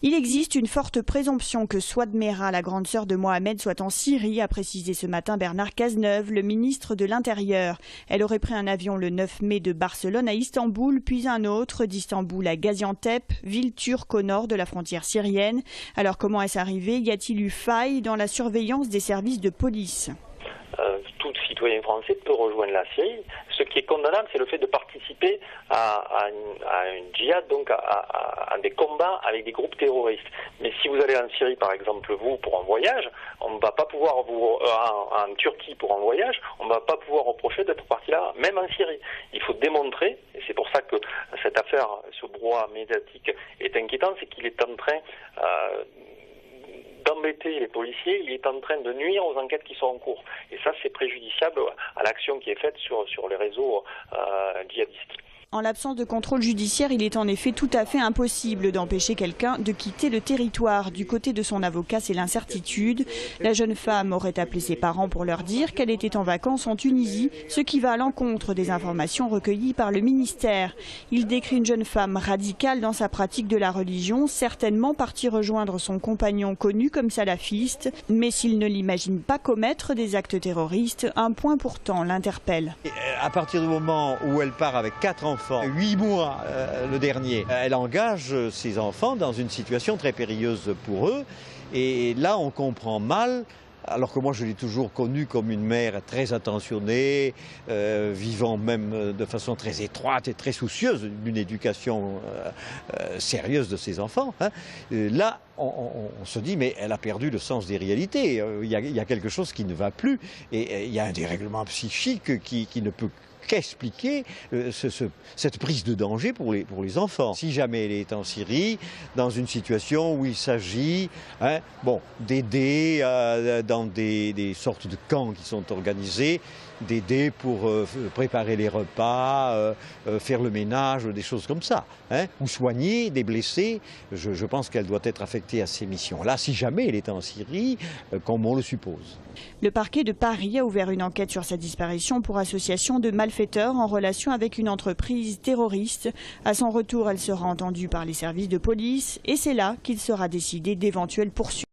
Il existe une forte présomption que Souad Mera, la grande sœur de Mohamed, soit en Syrie, a précisé ce matin Bernard Cazeneuve, le ministre de l'Intérieur. Elle aurait pris un avion le 9 mai de Barcelone à Istanbul, puis un autre d'Istanbul à Gaziantep, ville turque au nord de la frontière syrienne. Alors comment est-ce arrivé? Y a-t-il eu faille dans la surveillance des services de police? Tout citoyen français peut rejoindre la Syrie. Ce qui est condamnable, c'est le fait de participer à une djihad, donc à des combats avec des groupes terroristes. Mais si vous allez en Syrie, par exemple, vous, pour un voyage, on ne va pas pouvoir en Turquie pour un voyage, on ne va pas pouvoir reprocher d'être parti là, même en Syrie. Il faut démontrer, et c'est pour ça que cette affaire, ce brouhaha médiatique est inquiétant, c'est qu'il est en train d'embêter les policiers, il est en train de nuire aux enquêtes qui sont en cours. Et ça, c'est préjudiciable à l'action qui est faite sur les réseaux djihadistes. En l'absence de contrôle judiciaire, il est en effet tout à fait impossible d'empêcher quelqu'un de quitter le territoire. Du côté de son avocat, c'est l'incertitude. La jeune femme aurait appelé ses parents pour leur dire qu'elle était en vacances en Tunisie, ce qui va à l'encontre des informations recueillies par le ministère. Il décrit une jeune femme radicale dans sa pratique de la religion, certainement partie rejoindre son compagnon connu comme salafiste. Mais s'il ne l'imagine pas commettre des actes terroristes, un point pourtant l'interpelle. À partir du moment où elle part avec 4 enfants, 8 mois le dernier, elle engage ses enfants dans une situation très périlleuse pour eux. Et là, on comprend mal, alors que moi je l'ai toujours connue comme une mère très attentionnée, vivant même de façon très étroite et très soucieuse d'une éducation sérieuse de ses enfants. Là, on se dit, mais elle a perdu le sens des réalités. Il y a quelque chose qui ne va plus. Et il y a un dérèglement psychique qui ne peut qu'expliquer cette prise de danger pour les enfants. Si jamais elle est en Syrie, dans une situation où il s'agit d'aider dans des sortes de camps qui sont organisés, d'aider pour préparer les repas, faire le ménage, des choses comme ça, ou soigner des blessés, je pense qu'elle doit être affectée à ces missions-là, si jamais elle est en Syrie, comme on le suppose. Le parquet de Paris a ouvert une enquête sur sa disparition pour association de malfaiteurs en relation avec une entreprise terroriste. À son retour, elle sera entendue par les services de police et c'est là qu'il sera décidé d'éventuelles poursuites.